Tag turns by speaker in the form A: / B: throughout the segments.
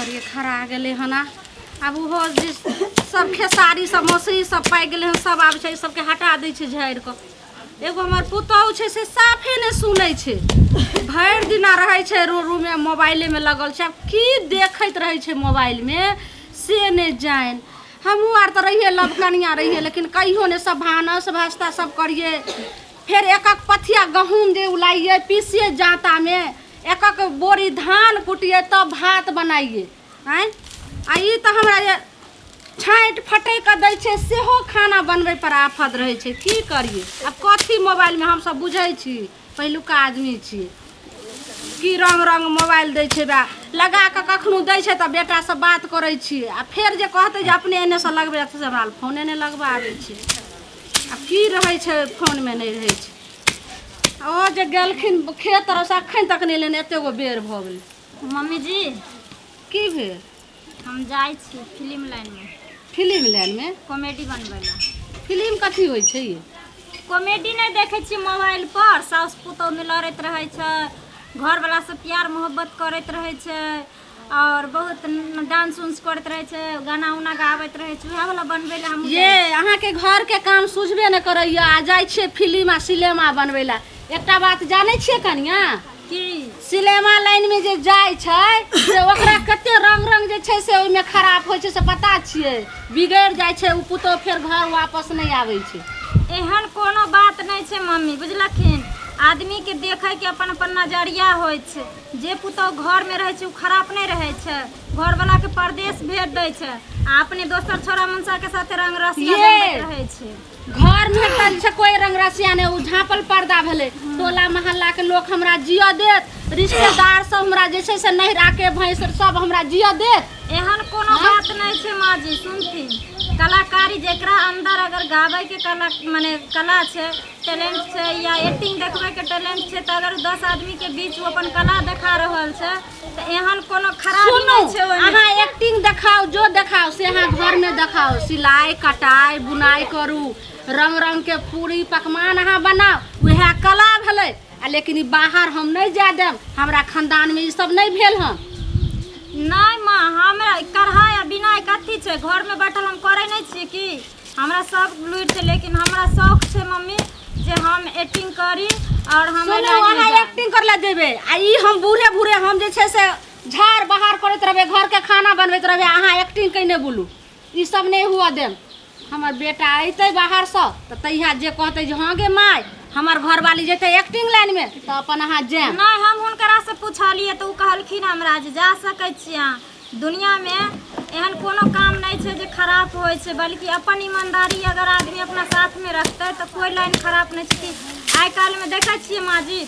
A: करिए खरा गेले हना। अब वो जे सब खेसारी सब मौसरी सब पाइ गेले हन, सब आबै छै सबके हटा दै छै झाड़ि कऽ। एगो हमर पुतहु छै से साफे नहि सुनै छै, भरि दिना रहै छै रूमे मोबाइलेमे लगल छै। आब की देखैत रहै छै मोबाइलमे से नहि जानि। हमहूँ आर तऽ रहिए लबकनिया रहिए, लेकिन कहियो नहि सब भानस भास्ता सब करिए। फिर एक एक पथिया गहूँम जे उलाइए पीसिए जाँतामे, एक एक बोरी धान कुटिए तब भात बनाइए। आँय आ ई तऽ हमरा ये छाँटि फटकि कऽ दै छै, सेहो खाना बनबै पर आफत रहै छै। की करिए आब कथी मोबाइलमे हमसब बुझै छी, पहिलुका आदमी छी। की रंग रंग मोबाइल दै छै, बा लगा कऽ कखनो दै छै तऽ बेटा से बात करै छी, आ फेर जे कहतै जे अपने एन्नेसँ लगबै से हमरा फोने नहि लगबा आबै छै। आब की रहै छै फोनमे नहि रहै छै। ओ जे गेलखिन खेत तरफ अखन तक नहि लेने, एते गो बेर भऽ गेलै।
B: मम्मी जी
A: की भेल?
B: हम जाइ छी फिल्म लाइनमे।
A: फिल्म लाइनमे?
B: कॉमेडी बनबै ला।
A: फिल्म कथी होइ छै ये?
B: कॉमेडी नहीं देखे छी मोबाइल पर, सास पुतौह में लड़त रहे छै, घरवाला से प्यार मोहब्बत करत रहे छै, और बहुत डांस उंस करत रहे छै, गाना उना गाबैत रहे छै, वएह वाला बनबै ला हम।
A: ये अहाँ के घर के काम सुझबे न करैया, आ जाइ छियै फिल्म आ सिनेमा बनबै ला। एकटा बात जानै छियै कनिया,
B: की
A: सिनेमा लाइन में जे जाइ छै से ओकरा कते रंग रंग जे छै से ओइमे खराब होइ छै से पता छियै। बिगड़ि जाइ छै उ पुतौह, फेर घर वापस नहीं आबै छै।
B: एहन कोनो बात नहीं छै मम्मी, बुझलखिन। आदमी के देखे के अपन अपन नजरिया होइ छै। जे पुतौह घर में रहे छै उ खराब नहीं रहे छै, घर वाला के परदेश भेज दै छै, आ अपने दोसर छोरा मनसा के साथे रंग रसिया बनबैत रहे छै।
A: घर में तऽ छै कोई रंग रसिया नहीं, उ झाँपल पर्दा भेलै। टोला मोहल्ला के लोग हमरा जिया देत, रिश्तेदार सब हमरा जे छै से नहिरा के भैंस सब हमरा जिया देत।
B: एहन कोनो बात नहीं छै माँ जी, सुनथिन। कलाकारी जेकरा अंदर अगर गाबै के कला माने कला छै, टैलेंट छै, या एक्टिंग देखबै के टैलेंट छै, तो अगर 10 आदमी के बीच वो अपन कला दिखा रहल छै तो एहन कोनो खराबी नहीं छै।
A: अहाँ एक्टिंग देखाओ, जो देखाओ से अहाँ घर में देखाओ, सिलाई कटाई बुनाई करू, रंग रंग के पूरी पकवान अहाँ बनाओ, वह कला भेलै। आ लेकिन ई बाहर हम नहीं जा देब, हमरा खानदान में ई सब नहीं भेल हन।
B: नहीं माँ, हमरा कढ़ाई आ बिनाई कथी छै, घर में बैठल हम करे नहीं छी कि हमरा सब लुइर छै, लेकिन हमरा शौक छै मम्मी जे हम एक्टिंग करी। और हम
A: एक्टिंग कर ला देबे, आ ई हम बूढ़े बूढ़े हम जे छै से झाड़ बहार करैत रहबे, घर के खाना बनबैत रहबे, अहाँ एक्टिंग कइने बोलू, ई सब नहीं हुआ देम। हमर बेटा अइतै बाहर से तो तहिया जे कहते जे हाँ गे माय हमार घर वाली जेते एक्टिंग लाइन में, तो अपन अहाँ जाए।
B: नहीं, हम हुनकरा से पूछलिए तो कहलखिन हमरा जे जा सकै छी अहाँ। दुनिया में एहन कोनो काम नहीं छै जे खराब होइ छै, बल्कि अपन ईमानदारी अगर आदमी अपना साथ में रखते तो कोई लाइन खराब नहीं छै। आइ काल में देखै छियै माँ जी,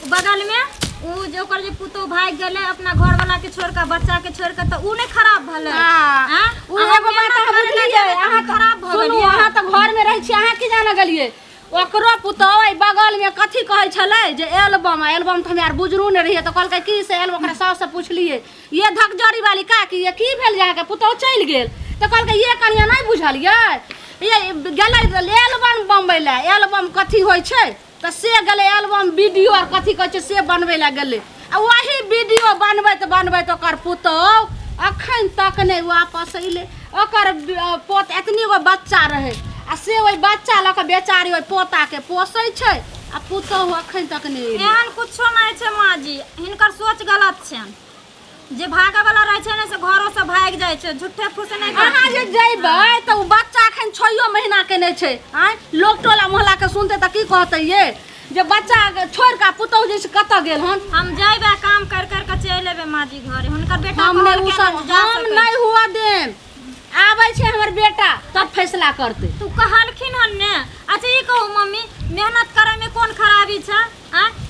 B: बगल में उ जो ओकर जे पुतौह भाग गेले अपना घर वाला के छोड़ के, बच्चा के छोड़ के, तो उ नहीं खराब भेले।
A: हां उ एगो बात अहाँ बुझलिए, अहाँ खराब भ गेलिए। अहाँ त घर में रहै छी, अहाँ की जाने गेलिए। ओकरो पुतौह बगल में कथी कहै छलै जे एल्बम तो हम यार बुझरू नहीं रहिए, तो कहलकै की से एल्बम, ओकरा सास से पूछलिए ये धकजरी वाली का की ये की भेल जाके पुतौह चल गेल, तो कहलकै ये कनिया नहीं बुझलिए, ये गेलै एल्बम बनबै ला। एल्बम कथी होइ छै तो से गेलै एल्बम वीडियो और कथी कहै छै से बनबै ला गेलै, आ वही वीडियो बनबैत बनबैत ओकर पुतौह अखन तक नहीं वापस अइले। ओकर पोत एतनी गो बच्चा रहे, आ से ओइ बच्चा लऽ के बेचारी ओइ पोता के पोसै छै, आ पुतौह अखन तक नहीं अइले।
B: एहन कुछो नहीं छै माँ जी, हिनकर सोच गलत छन। जे भागे वाला रहे छै ने से घरों से भाग जाय छै, झूठे फूसे नहीं।
A: अहाँ जे जइबै तो बच्चा अखन 6 महीना के नहीं छै। लोग टोला मोहल्ला के सुनते तो की कहते ये जे बच्चा छोड़ के पुतौह जे कत गेल हन।
B: हम जइबे काम कर कर के चल एबे माँ जी घरे, हुनकर बेटा
A: हम नहीं हुआ देम, आबै छै हमर बेटा तब फैसला करते।
B: तू कहलखिन हन ने। अच्छा ई कहू मम्मी, मेहनत करे में कोन खराबी छै?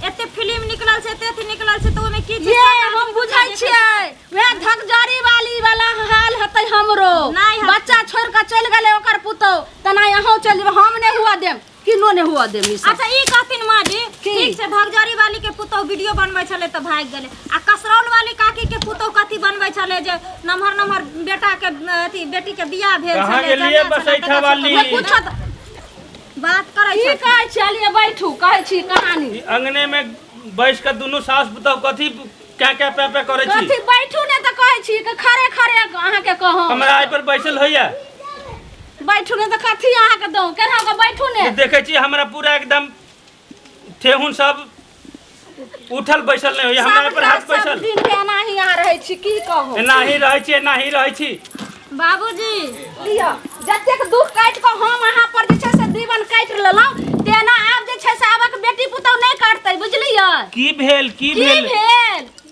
B: एते फिल्म निकलल छै, एते निकलल छै, तो ओमे की छै?
A: ये हम बुझै छियै, वह धकजरी वाला हाल हतै हमरो। बच्चा छोड़ के चल गेलै ओकर पुतौह, तना यहाँ चल जेबै, हम नहीं हुआ देम, किनो नहीं हुआ देम।
B: अच्छा ई कहथिन माँ जी, ठीक छै धकजरी वाली के पुतौह वीडियो बनबै छले तो भाग गेलै, आ कसरौल वाली काकी के पुतौह कथी बनबै छले जे नमहर नमहर बेटा के अथी बेटी के बियाह भेल छले।
C: कहां गेलिए बसैठा वाली?
B: बात करै
A: छी, कहै चलिए बैठू, कहै छी कहानी।
C: अंगने में बैठ के दोनों सास पुतौह कथी क्या पे करे छी?
A: कथी बैठू ने त कहै कहै छी कि खरे खरे अहाँ के कहू
C: हमरा पर बैसल होइया
A: बैठू ने तो कथी अहाँ के दऊ केना के बैठू ने
C: देखे छी हमरा पूरा एकदम ठेहुन सब उठल बैसल नहीं होइया हमरा पर हाथ बैसल
A: दिन के एनाही यहाँ रहै छी की कहू
C: एनाही रहै छी
B: बाबूजी
A: लिया जतेक दुख काटि कऽ हम अहाँ पर जे छै से दीवन काटि लेलहुँ तेना आब जे छै से आबक बेटी पुतौह नहि करतै बुझलियै
C: की भेल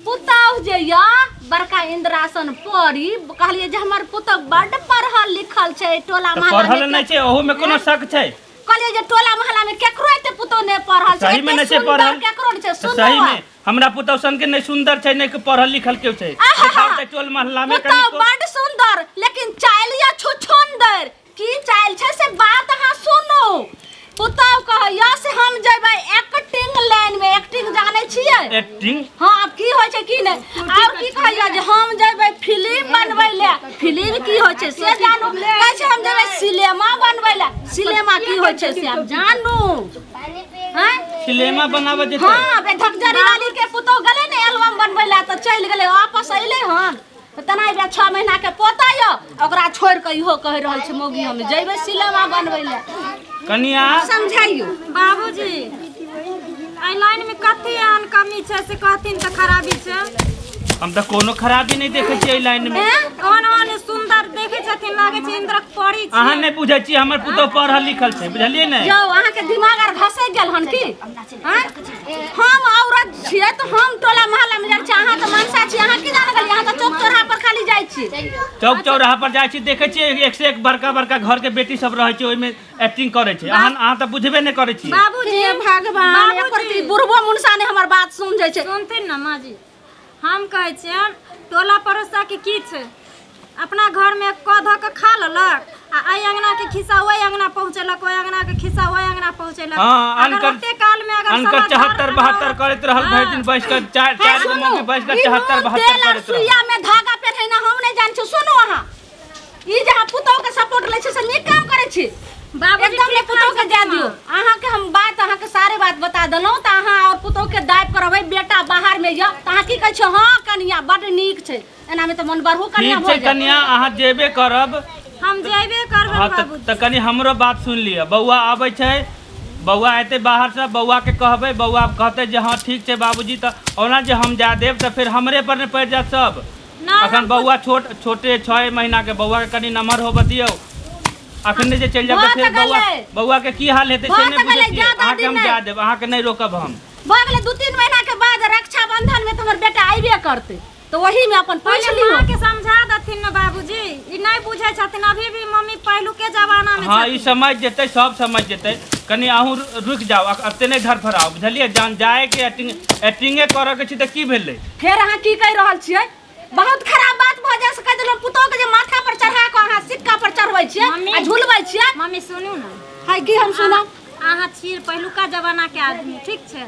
A: पुतौह जे या बड़का इंद्रासन परी कहलिए जे हमर पुतौह बड्ड पढ़ल लिखल छै टोला महल्ला
C: पढ़ल नहि छै ओहू में कोनो शक छै
A: कहलिए जे टोला महल्ला में केकरो एते पुतौह नहि पढ़ल छै
C: सही में नहि छै पढ़ल
A: केकरो छै सुनो
C: सही में हमरा पुतौह सन के नहीं सुंदर छै नहीं पढ़ल लिखल केओ छै देखाव त टोल महल्ला में
A: पुतौह बड्ड सुंदर लेकिन चालिया छुछुंदर की चाल छै से बात अहाँ सुनो पुतौह कहैया से हम जेबै एक्टिंग लाइन में एक्टिंग जानै छियै
C: एक्टिंग
A: हां अब की होय छै की नहीं और की कहैया जे हम जेबै फिल्म बनबै ले फिल्म की होय छै से जानू कहै छै हम जेबै सिनेमा बनबै ले सिनेमा की होय छै से आप जानू हैं
C: सिनेमा बनावे जेतै
A: हां बे धकजरी वाली के पुतौह गले ने एल्बम बनबै ले त चल गेलै वापस अइलै हन तनाई बे 6 महीना के पोता य ओकरा छोड़ के इहो कह रहल छै मौगी हम जेबै सिनेमा बनबै ले
C: कनिया
A: समझाइयो
B: बाबूजी आई लाइन में कथी एहन कमी छै से कहथिन त खराबी छै
C: हम त कोनो खराबी नहीं देखे छी लाइन में
B: कौन सुंदर देखे छथिन लागे छै इंद्रक परी छै
C: अहाँ नहीं बुझै छी हमर पुतौह पढ़ल लिखल छै बुझलिए ने
A: जाओ अहाँ के दिमाग आर घसै गेल हन की हैं हम औरत छियै त हम टोला मोहल्ला में जाइ छी अहाँ त मनसा छी अहाँ की जान गेलिए अहाँ त चौक चौराहा पर खाली जाइ छी
C: चौक चौराहा पर जाइ छी देखे छी एक से एक बड़का बड़का घर के बेटी सब रहै छै ओइ में एक्टिंग करे छै अहाँ त बुझबे नहीं करे छी
B: बाबूजी
A: भगवान एकर बुढ़बो मुनसा ने हमर बात सुन जाइ छै
B: सुनथिन न माँ जी हम कहै छियै टोला पड़ोसा के की छै अपना घर में क ध के खा लेलक आ आई अंगना के खिस्सा ओई अंगना पहुंचेलक ओई अंगना के खिस्सा ओई अंगना पहुंचेलक
C: हां
B: अनकर काल में अगर
C: अनकर 74 72 करत रहल भरि दिन बैठ के चार गो मौगी बैठ के 74 72 करत रहल
A: सुइया में धागा पेठैना हम नहीं जान छी सुनो अहाँ ई जहाँ पुतौह के सपोर्ट लै छै से नीक काम करे छी
B: बाबूजी
A: एकदम ने पुतौह के दे दियो अहाँ के हम बात अहाँ के सारे बात बता देलौं त अहाँ और पुतौह के दायब करबै बेटा बाहर में य त अहाँ की कहै छ हां कन्या बड नीक छै एना में त मन बरहु कन्या
C: ठीक छै कन्या अहाँ जेबे करब
B: हम जेबे करबै बाबूजी
C: त कनी हमरो बात सुन लिअ बौआ आबै छै बौआ एते बाहर से बौआ के कहबै बौआ कहते जे हां ठीक छै बाबूजी त ओना जे हम जा देब त फिर हमरे पर ने पड़ जात सब अखन बौआ छोटे 6 महीना के बौआ के कनी नमहर होब दियौ अखन जे चल जाब फिर बौआ के की हाल हेतै से नहीं बुझै छी अहाँ के हम जा देब अहाँ के नहीं रोकब हम
A: भ गेलै 2-3 महीना के बाद रक्षाबंधन में हमर बेटा आइबे करते तो वही में अपन
B: पहले
A: पूछ लियो
B: माँ के समझा दथिन न बाबूजी ई नहीं बुझै छथिन अभी भी मम्मी पहलू के जमाना में
C: हां ई समझ जेतै सब समझ जेतै कनी अहूँ रुक जाओ अते नहीं घर फराओ बुझलिए जान जाए के एक्टिंगे करे के छी त की भेलै
A: फिर अहाँ की कह रहल छियै बहुत खराब बात भ जा सकै देलौ पुतौह के जे माथा पर चढ़ा के अहाँ सिक्का पर चढ़बै छियै आ झुलबै छियै
B: मम्मी सुनू न
A: हाय की हम सुनब
B: अहाँ छी पहिलुका जमाना के आदमी ठीक छै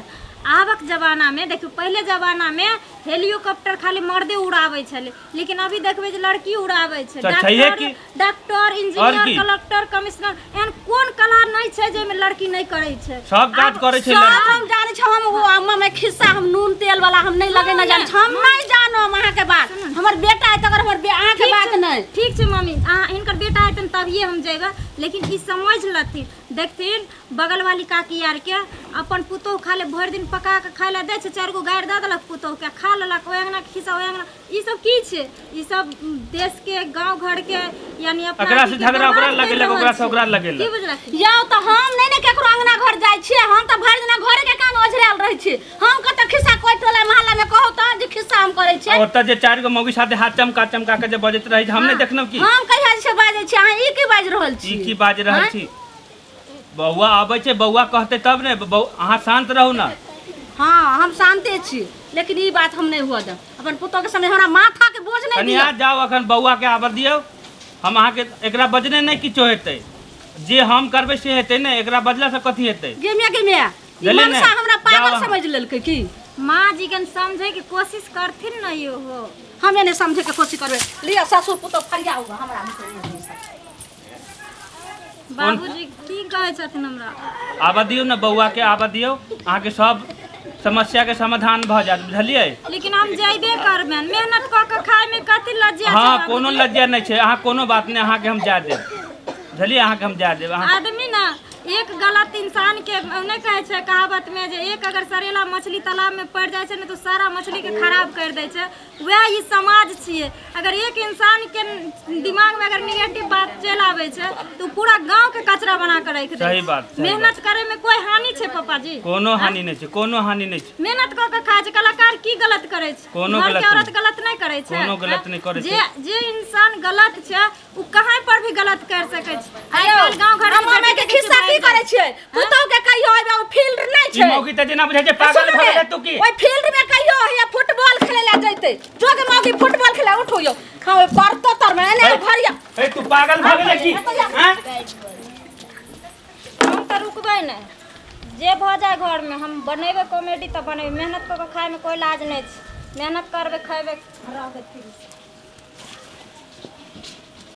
B: आबक जमाना में देखियो पहले जमाना में हेलीकॉप्टर खाली मर्दे उड़ावे छले लेकिन अभी देखबे जे लड़की उड़ावे छै डॉक्टर इंजीनियर कलेक्टर कमिश्नर एहन कोन कला नहीं छै जे में लड़की नहीं करे छै
C: सब काज करे छै
A: सब हम जाने छ हम वो अम्मा में खिस्सा हम नून तेल वाला हम नहीं लगे न जाने हम नहीं जानो अहाँ के बात हमर बेटा है तगर हमर अहाँ के बात नहीं
B: ठीक छै मम्मी अहाँ इनकर बेटा है तभिए हम जेबे लेकिन ई समझ लथिन देखथिन बगल वाली काकी यार के अपन पुतौह खाले भर दिन पका के खाय ला दे छै 4 गो गायर द देलक पुतौह के खा लेलक ओय अंगना के खिस्सा ओय अंगना ई सब की छै ई सब देश के गांव घर के यानी अपना
C: एकरा से झगड़ा ओकरा लगेलक ओकरा से ओकरा लगेलक
B: की बुझलक
A: याओ त हम नहीं ने केकरो अंगना घर जाय छी हम त भर दिन घरे के काम ओझराल रहै छी हम कत खिस्सा कोइ टोला मोहल्ला में कहौ त जे खिस्सा हम करे छी
C: ओत जे 4 गो मौगी साथे हाथ चमका के जे बजत रहै हम नहीं देखनौ की
A: हम कहिया से बाजै छी अहाँ ई की बाज रहल छी
C: ई की बाज रहल छी बौआ आबै छै बौआ कहते तब ने अहाँ शांत रहू ना
A: हां हम शांते छी लेकिन ई बात हम नहीं हुआ द अपन पुतौह के सामने हमरा माथा के बोझ नहीं दिया
C: कनिया जाओ अखन बौआ के आबर दियौ हम अहाँ के एकरा बजने नहीं किछो हेतै जे हम करबै से हेतै ने एकरा बजला से कथी हेतै
A: गेमिया ई मनसा हमरा पागल समझ लेलकै की
B: माँ जी के समझे की कोशिश करथिन न यो हो
A: हमें नहीं समझे के कोशिश करबे लिया ससुर पुतौह फरिया होगा हमरा
B: बाबूजी की कहै छथिन हमरा
C: आबा दियौ ना बौआ के आबा दियौ अहाँ के सब समस्या के समाधान भ जात बुझलिए।
B: लेकिन हम जइबे करबे, मेहनत क के खाए में कथी लज्जा
C: हाँ
B: छै
C: कोनो
B: बाबूजी?
C: लज्जा नहीं है, अहाँ कोनो बात नहीं, अहाँ के हम जा देब बुझलिए, अहाँ के हम जा देब। अहाँ
B: आदमी ना एक गलत इंसान के नहीं कहे छै कहावत में जे एक अगर सरेला मछली तालाब में पड़ जाए छै ने तो सारा मछली के खराब कर दे छै। वह ई समाज छिए। अगर एक इंसान के दिमाग में अगर निगेटिव बात चल आवे छै तो पूरा गांव के कचरा बना के रख दे।
C: सही बात, सही
B: मेहनत करे में कोई हानि छै पापा जी?
C: कोनो हानि नहीं है, कोनो हानि नहीं है।
B: मेहनत क के खाए छै। कलाकार की गलत करे छै?
C: कोनो
B: घर
C: गलत
B: के औरत
C: नहीं।
B: गलत नहीं करे छै।
C: कोनो गलत नहीं करे छै।
B: जे इंसान गलत छै उ कहां पर भी गलत कर सके छै। आइ काल्हि गांव घर
A: अम्मा माय के खिस्सा की करे छियै? पुतौ के कहियो एबे फील्ड नहीं
C: ई
A: छै।
C: मौगी त जेना बुझै छै पागल भ गेलै तू की।
A: ओइ फील्ड में कहियो है फुटबॉल खेले ला जइते। जो के मौगी फुटबॉल खेले उठो यो। खाओ परतो तर में ने घरिया।
C: ए तू पागल भ गेलै की? हैं?
B: हम तो रुकबै नहीं। जे भ जाए घर में हम बनेबे कॉमेडी तो बनेबे। मेहनत क के खाए में कोई लाज नहीं छै। मेहनत करबे, खेबे, रहबे फिर।